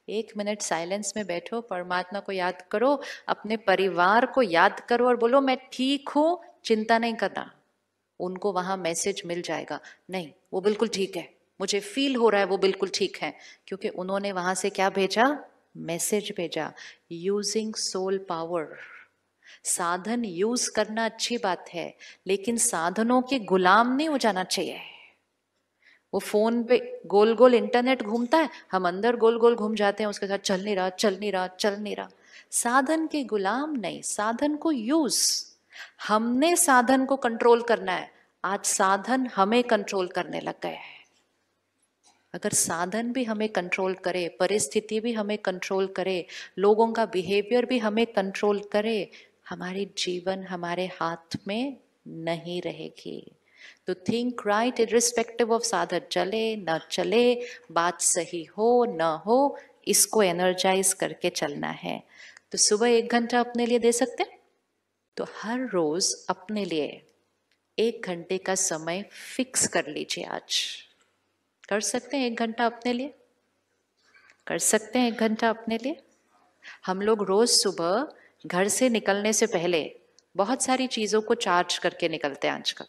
1 minute silence में बैठो, परमात्मा को याद करो, अपने परिवार को याद करो और बोलो मैं ठीक हूं, चिंता नहीं करना। उनको वहां मैसेज मिल जाएगा, नहीं वो बिल्कुल ठीक है, मुझे फील हो रहा है वो बिल्कुल ठीक है, क्योंकि उन्होंने वहां से क्या भेजा, मैसेज भेजा। Using soul power. साधन यूज करना अच्छी बात है, लेकिन साधनों के गुलाम नहीं हो जाना चाहिए। वो फोन पे गोल गोल इंटरनेट घूमता है, हम अंदर गोल गोल घूम जाते हैं उसके साथ, चल नहीं रहा चल नहीं रहा चल नहीं रहा। साधन के गुलाम नहीं, साधन को यूज। हमने साधन को कंट्रोल करना है, आज साधन हमें कंट्रोल करने लग गए हैं। अगर साधन भी हमें कंट्रोल करे, परिस्थिति भी हमें कंट्रोल करे, लोगों का बिहेवियर भी हमें कंट्रोल करे, हमारी जीवन हमारे हाथ में नहीं रहेगी। तो थिंक राइट इरिस्पेक्टिव ऑफ साधन चले न चले, बात सही हो न हो, इसको एनर्जाइज करके चलना है। तो सुबह 1 घंटा अपने लिए दे सकते हैं, तो हर रोज अपने लिए 1 घंटे का समय फिक्स कर लीजिए। आज कर सकते हैं 1 घंटा अपने लिए, कर सकते हैं 1 घंटा अपने लिए। हम लोग रोज सुबह घर से निकलने से पहले बहुत सारी चीजों को चार्ज करके निकलते हैं आजकल,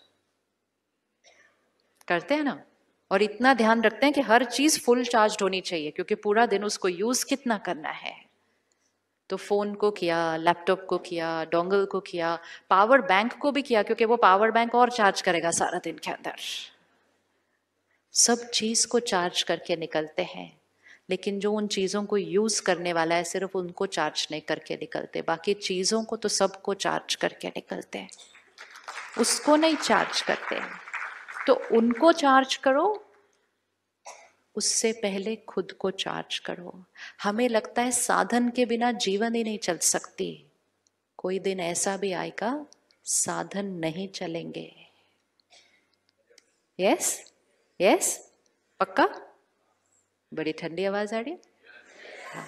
करते हैं ना, और इतना ध्यान रखते हैं कि हर चीज फुल चार्ज होनी चाहिए, क्योंकि पूरा दिन उसको यूज कितना करना है। तो फोन को किया, लैपटॉप को किया, डोंगल को किया, पावर बैंक को भी किया, क्योंकि वो पावर बैंक और चार्ज करेगा सारा दिन के अंदर। सब चीज को चार्ज करके निकलते हैं, लेकिन जो उन चीजों को यूज करने वाला है सिर्फ उनको चार्ज नहीं करके निकलते, बाकी चीजों को तो सबको चार्ज करके निकलते हैं, उसको नहीं चार्ज करते हैं। तो उनको चार्ज करो, उससे पहले खुद को चार्ज करो। हमें लगता है साधन के बिना जीवन ही नहीं चल सकती, कोई दिन ऐसा भी आएगा साधन नहीं चलेंगे। यस यस, पक्का। बड़ी ठंडी आवाज आ रही है। हाँ।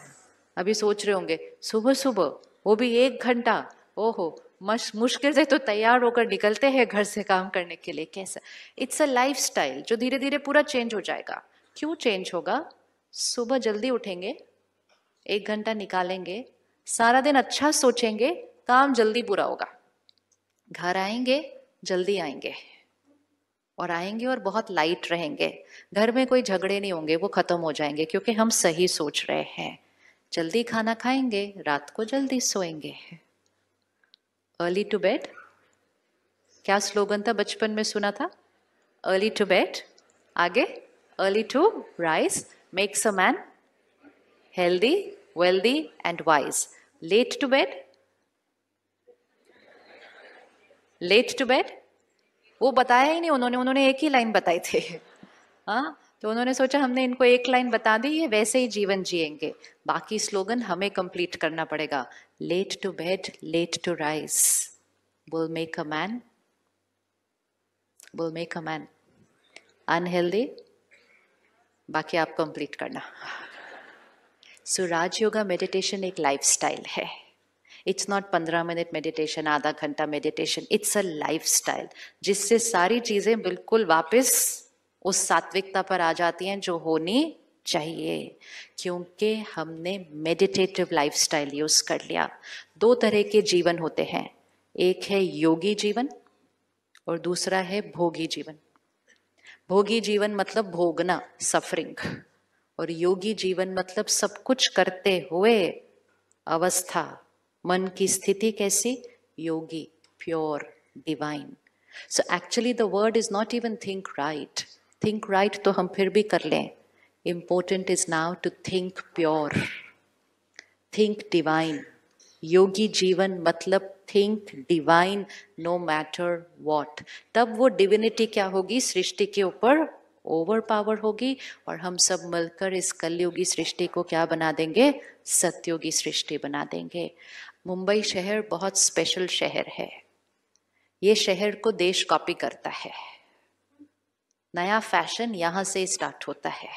अभी सोच रहे होंगे सुबह सुबह वो भी 1 घंटा, ओहो, मुश्किल से तो तैयार होकर निकलते हैं घर से काम करने के लिए, कैसा। इट्स अ लाइफ स्टाइल जो धीरे धीरे पूरा चेंज हो जाएगा। क्यों चेंज होगा? सुबह जल्दी उठेंगे, 1 घंटा निकालेंगे, सारा दिन अच्छा सोचेंगे, काम जल्दी पूरा होगा। घर आएंगे जल्दी आएंगे, और आएंगे और बहुत लाइट रहेंगे। घर में कोई झगड़े नहीं होंगे, वो खत्म हो जाएंगे, क्योंकि हम सही सोच रहे हैं। जल्दी खाना खाएंगे, रात को जल्दी सोएंगे। अर्ली टू बेड, क्या स्लोगन था बचपन में सुना था? अर्ली टू बेड, आगे early to rise makes a man healthy wealthy and wise. Late to bed, late to bed वो बताया ही नहीं उन्होंने, उन्होंने एक ही लाइन बताई थी। हाँ, तो उन्होंने सोचा हमने इनको एक लाइन बता दी, ये वैसे ही जीवन जिएंगे, बाकी स्लोगन हमें कंप्लीट करना पड़ेगा। Late to bed late to rise will make a man, will make a man unhealthy, बाकी आप कंप्लीट करना। सो राजयोगा मेडिटेशन एक लाइफस्टाइल है। इट्स नॉट 15 मिनट मेडिटेशन, आधा घंटा मेडिटेशन, इट्स अ लाइफस्टाइल, जिससे सारी चीजें बिल्कुल वापस उस सात्विकता पर आ जाती हैं जो होनी चाहिए, क्योंकि हमने मेडिटेटिव लाइफस्टाइल यूज कर लिया। 2 तरह के जीवन होते हैं, एक है योगी जीवन और दूसरा है भोगी जीवन। भोगी जीवन मतलब भोगना, सफरिंग, और योगी जीवन मतलब सब कुछ करते हुए अवस्था, मन की स्थिति कैसी? Yogi, pure, divine. So actually the word is not even think right. Think right तो हम फिर भी कर लें, important is now to think pure, think divine. योगी जीवन मतलब think divine no matter what. तब वो डिविनिटी क्या होगी? सृष्टि के ऊपर ओवर पावर होगी, और हम सब मिलकर इस कलयुगी सृष्टि को क्या बना देंगे? सत्योगी सृष्टि बना देंगे। मुंबई शहर बहुत स्पेशल शहर है, ये शहर को देश कॉपी करता है, नया फैशन यहां से स्टार्ट होता है।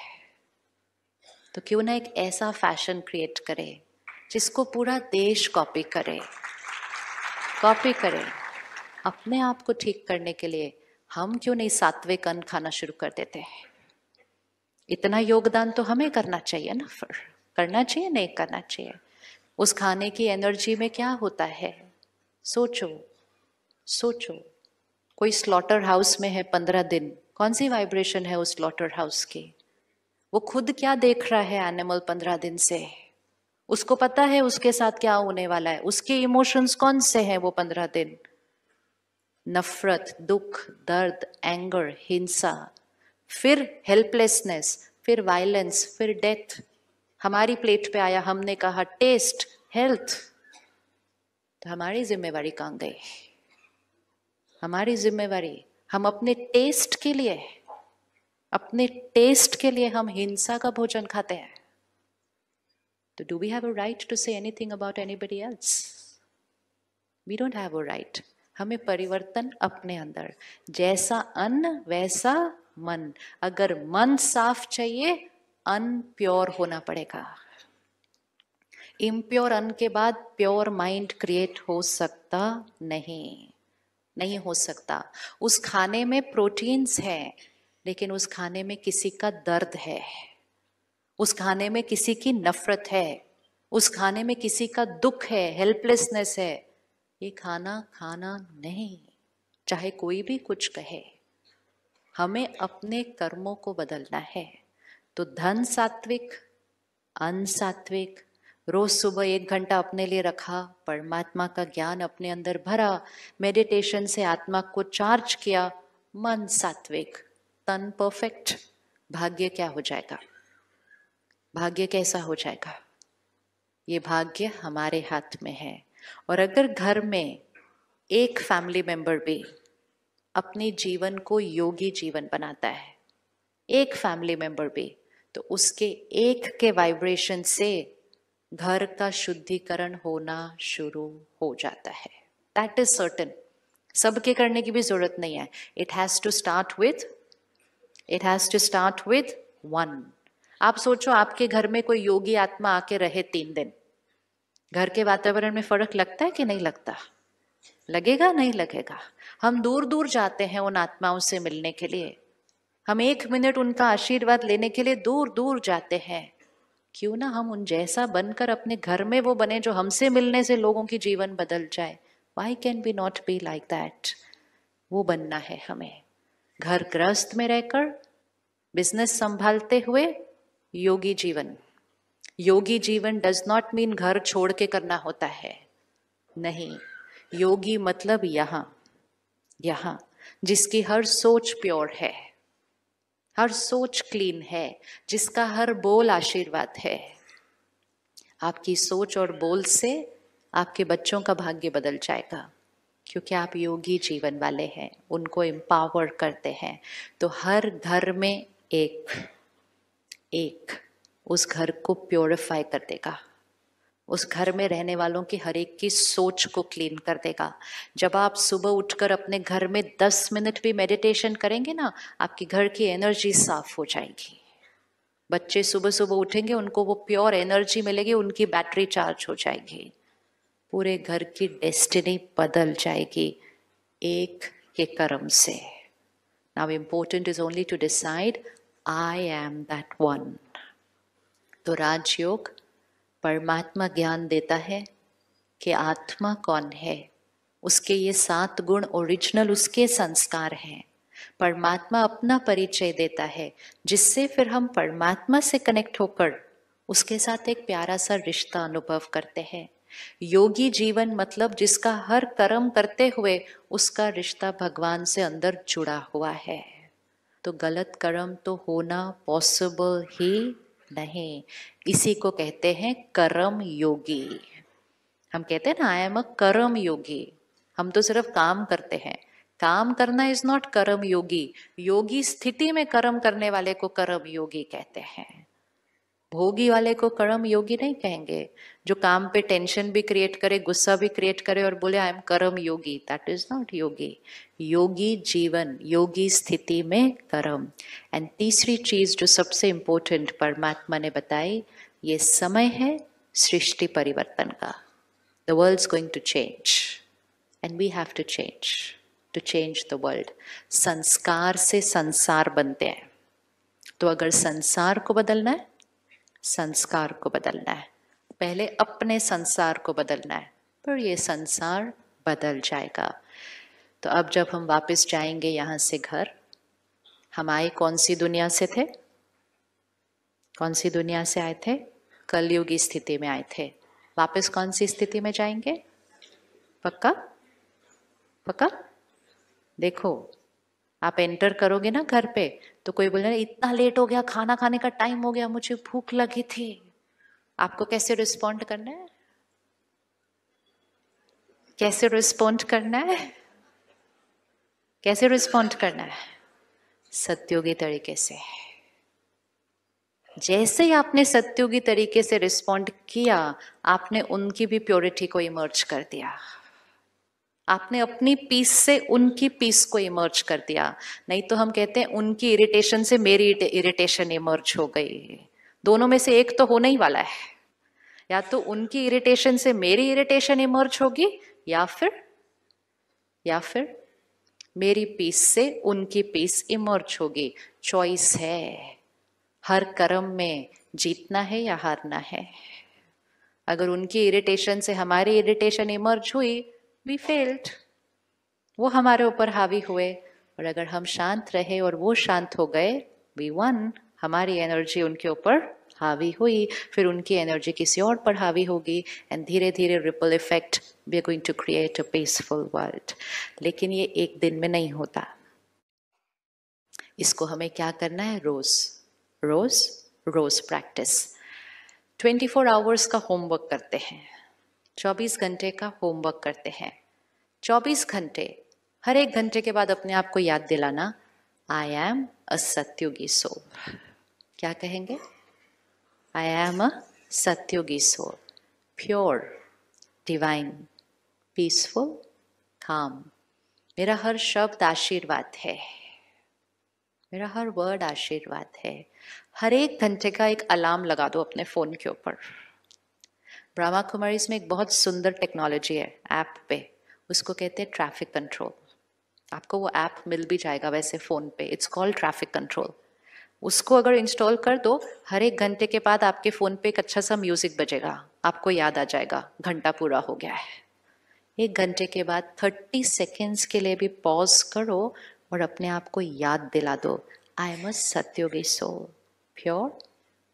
तो क्यों ना एक ऐसा फैशन क्रिएट करें जिसको पूरा देश कॉपी करे, कॉपी करे। अपने आप को ठीक करने के लिए हम क्यों नहीं सात्विक अन्न खाना शुरू कर देते हैं? इतना योगदान तो हमें करना चाहिए ना। फिर करना चाहिए नहीं करना चाहिए? उस खाने की एनर्जी में क्या होता है? सोचो सोचो। कोई स्लॉटर हाउस में है 15 दिन, कौन सी वाइब्रेशन है उस स्लॉटर हाउस की? वो खुद क्या देख रहा है एनिमल 15 दिन से? उसको पता है उसके साथ क्या होने वाला है? उसके इमोशंस कौन से हैं वो 15 दिन? नफरत, दुख, दर्द, एंगर, हिंसा, फिर हेल्पलेसनेस, फिर वायलेंस, फिर डेथ। हमारी प्लेट पे आया, हमने कहा टेस्ट, हेल्थ, तो हमारी जिम्मेवारी कहाँ गई? हमारी जिम्मेवारी, हम अपने टेस्ट के लिए, अपने टेस्ट के लिए हम हिंसा का भोजन खाते हैं। तो do we have a right to say anything about anybody else? We don't have a right. हमें परिवर्तन अपने अंदर, जैसा अन्न वैसा मन। अगर मन साफ चाहिए, अन्न प्योर होना पड़ेगा। इम्प्योर अन्न के बाद प्योर माइंड क्रिएट हो सकता नहीं, नहीं हो सकता। उस खाने में प्रोटीन्स हैं, लेकिन उस खाने में किसी का दर्द है, उस खाने में किसी की नफरत है, उस खाने में किसी का दुख है, हेल्पलेसनेस है। ये खाना खाना नहीं, चाहे कोई भी कुछ कहे। हमें अपने कर्मों को बदलना है। तो धन सात्विक, अन्न सात्विक, रोज सुबह 1 घंटा अपने लिए रखा, परमात्मा का ज्ञान अपने अंदर भरा, मेडिटेशन से आत्मा को चार्ज किया, मन सात्विक, तन परफेक्ट। भाग्य क्या हो जाएगा? भाग्य कैसा हो जाएगा? ये भाग्य हमारे हाथ में है। और अगर घर में एक फैमिली मेंबर भी अपने जीवन को योगी जीवन बनाता है, एक फैमिली मेंबर भी, तो उसके एक के वाइब्रेशन से घर का शुद्धिकरण होना शुरू हो जाता है। That is certain. सबके करने की भी जरूरत नहीं है। It has to start with one. आप सोचो, आपके घर में कोई योगी आत्मा आके रहे 3 दिन, घर के वातावरण में फर्क लगता है कि नहीं लगता? लगेगा नहीं लगेगा? हम दूर दूर जाते हैं उन आत्माओं से मिलने के लिए, हम 1 मिनट उनका आशीर्वाद लेने के लिए दूर दूर जाते हैं। क्यों ना हम उन जैसा बनकर अपने घर में वो बने जो हमसे मिलने से लोगों की जीवन बदल जाए। Why can we not be like that? वो बनना है हमें। घर गृहस्थ में रहकर, बिजनेस संभालते हुए योगी जीवन। योगी जीवन डज नॉट मीन घर छोड़ के करना होता है, नहीं। योगी मतलब यहाँ जिसकी हर सोच प्योर है, हर सोच क्लीन है, जिसका हर बोल आशीर्वाद है। आपकी सोच और बोल से आपके बच्चों का भाग्य बदल जाएगा, क्योंकि आप योगी जीवन वाले हैं, उनको एम्पावर करते हैं। तो हर घर में एक उस घर को प्योरीफाई कर देगा, उस घर में रहने वालों की हर एक की सोच को क्लीन कर देगा। जब आप सुबह उठकर अपने घर में 10 मिनट भी मेडिटेशन करेंगे ना, आपकी घर की एनर्जी साफ हो जाएगी। बच्चे सुबह सुबह उठेंगे, उनको वो प्योर एनर्जी मिलेगी, उनकी बैटरी चार्ज हो जाएगी, पूरे घर की डेस्टिनी बदल जाएगी एक के कर्म से। Now important is only to decide I am that one. तो राजयोग परमात्मा ज्ञान देता है कि आत्मा कौन है, उसके ये 7 गुण ओरिजिनल उसके संस्कार हैं। परमात्मा अपना परिचय देता है, जिससे फिर हम परमात्मा से कनेक्ट होकर उसके साथ एक प्यारा सा रिश्ता अनुभव करते हैं। योगी जीवन मतलब जिसका हर कर्म करते हुए उसका रिश्ता भगवान से अंदर जुड़ा हुआ है। तो गलत कर्म तो होना पॉसिबल ही नहीं। इसी को कहते हैं कर्म योगी। हम कहते हैं ना, आई एम अ कर्म योगी। हम तो सिर्फ काम करते हैं। काम करना इज नॉट कर्म योगी। योगी स्थिति में कर्म करने वाले को कर्म योगी कहते हैं। भोगी वाले को कर्म योगी नहीं कहेंगे। जो काम पे टेंशन भी क्रिएट करे, गुस्सा भी क्रिएट करे और बोले आई एम कर्म योगी, दैट इज नॉट योगी। योगी जीवन, योगी स्थिति में कर्म। एंड तीसरी चीज जो सबसे इंपॉर्टेंट परमात्मा ने बताई, ये समय है सृष्टि परिवर्तन का। The world is going to change and we have to change the world. संस्कार से संसार बनते हैं। तो अगर संसार को बदलना है संस्कार को बदलना है, पहले अपने संसार को बदलना है, पर ये संसार बदल जाएगा। तो अब जब हम वापस जाएंगे यहाँ से घर, हम आए कौन सी दुनिया से थे? कौन सी दुनिया से आए थे? कलयुगी स्थिति में आए थे। वापस कौन सी स्थिति में जाएंगे? पक्का? पक्का? देखो, आप एंटर करोगे ना घर पे, तो कोई बोले इतना लेट हो गया, खाना खाने का टाइम हो गया, मुझे भूख लगी थी, आपको कैसे रिस्पॉन्ड करना है? कैसे रिस्पॉन्ड करना है? कैसे रिस्पॉन्ड करना है? सत्योगी तरीके से। जैसे ही आपने सत्योगी तरीके से रिस्पॉन्ड किया, आपने उनकी भी प्योरिटी को इमर्ज कर दिया, आपने अपनी पीस से उनकी पीस को इमर्ज कर दिया। नहीं तो हम कहते हैं उनकी इरिटेशन से मेरी इरिटेशन इमर्ज हो गई। दोनों में से एक तो होने ही वाला है, या तो उनकी इरिटेशन से मेरी इरिटेशन इमर्ज होगी, या फिर मेरी पीस से उनकी पीस इमर्ज होगी। चॉइस है, हर कर्म में जीतना है या हारना है। अगर उनकी इरिटेशन से हमारी इरिटेशन इमर्ज हुई, वी फेल्ड, वो हमारे ऊपर हावी हुए। और अगर हम शांत रहे और वो शांत हो गए, वी वन, हमारी एनर्जी उनके ऊपर हावी हुई, फिर उनकी एनर्जी किसी और पर हावी होगी, एंड धीरे धीरे ripple effect, we are going to create a peaceful world. लेकिन ये एक दिन में नहीं होता, इसको हमें क्या करना है? रोज रोज रोज प्रैक्टिस। 24 आवर्स का होमवर्क करते हैं, 24 घंटे का होमवर्क करते हैं। 24 घंटे, हर एक घंटे के बाद अपने आप को याद दिलाना, आई एम अ सत्योगी सोल। क्या कहेंगे? I am a satyogi soul, pure, divine, peaceful, calm. मेरा हर शब्द आशीर्वाद है, मेरा हर वर्ड आशीर्वाद है। हर एक घंटे का एक अलार्म लगा दो अपने फोन के ऊपर। ब्रह्मा कुमारीज में एक बहुत सुंदर टेक्नोलॉजी है ऐप पे, उसको कहते हैं ट्रैफिक कंट्रोल। आपको वो ऐप मिल भी जाएगा वैसे फोन पे, इट्स कॉल्ड ट्रैफिक कंट्रोल। उसको अगर इंस्टॉल कर दो, हर एक घंटे के बाद आपके फोन पे एक अच्छा सा म्यूजिक बजेगा, आपको याद आ जाएगा घंटा पूरा हो गया है। एक घंटे के बाद 30 सेकेंड्स के लिए भी पॉज करो और अपने आप को याद दिला दो, I am a satyogi soul, pure,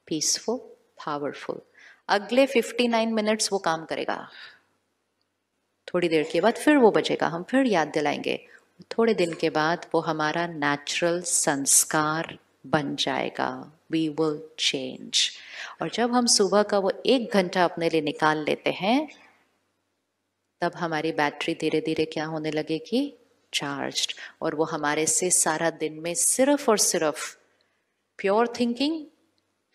peaceful, powerful. अगले 59 मिनट्स वो काम करेगा। थोड़ी देर के बाद फिर वो बजेगा, हम फिर याद दिलाएंगे। थोड़े दिन के बाद वो हमारा नेचुरल संस्कार बन जाएगा। We will change. और जब हम सुबह का वो 1 घंटा अपने लिए निकाल लेते हैं, तब हमारी बैटरी धीरे धीरे क्या होने लगेगी? चार्ज्ड। और वो हमारे से सारा दिन में सिर्फ और सिर्फ pure thinking,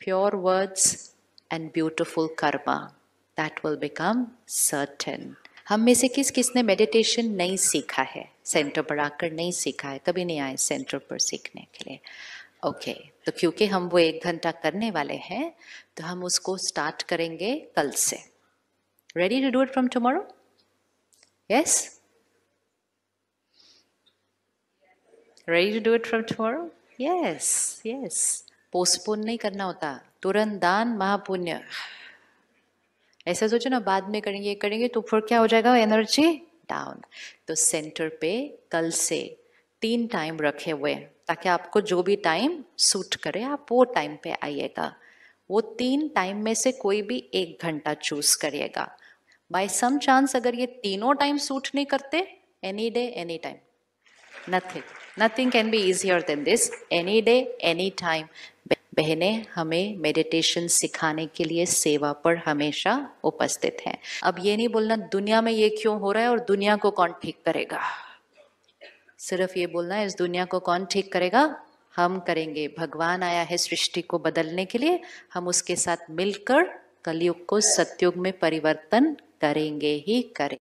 pure words and beautiful Karma, that will become certain. हम में से किस किसने मेडिटेशन नहीं सीखा है? सेंटर पर आकर नहीं सीखा है, कभी नहीं आए सेंटर पर सीखने के लिए? ओके, तो क्योंकि हम वो 1 घंटा करने वाले हैं, तो हम उसको स्टार्ट करेंगे कल से। Ready to do it from tomorrow? Yes? Ready to do it from tomorrow? Yes, yes. Postpone नहीं करना होता, तुरंत दान महापुण्य। ऐसा सोचो ना, बाद में करेंगे तो फिर क्या हो जाएगा? Energy down. तो सेंटर पे कल से 3 टाइम रखे हुए, ताकि आपको जो भी टाइम सूट करे आप वो टाइम पे आइएगा। वो 3 टाइम में से कोई भी 1 घंटा चूज करिएगा। बाय सम चांस अगर ये तीनों टाइम सूट नहीं करते, any day any time, nothing can be easier than this. Any day any time. बहनें हमें मेडिटेशन सिखाने के लिए सेवा पर हमेशा उपस्थित हैं। अब ये नहीं बोलना दुनिया में ये क्यों हो रहा है और दुनिया को कौन ठीक करेगा। सिर्फ ये बोलना है इस दुनिया को कौन ठीक करेगा? हम करेंगे। भगवान आया है सृष्टि को बदलने के लिए, हम उसके साथ मिलकर कलयुग को सतयुग में परिवर्तन करेंगे ही करेंगे।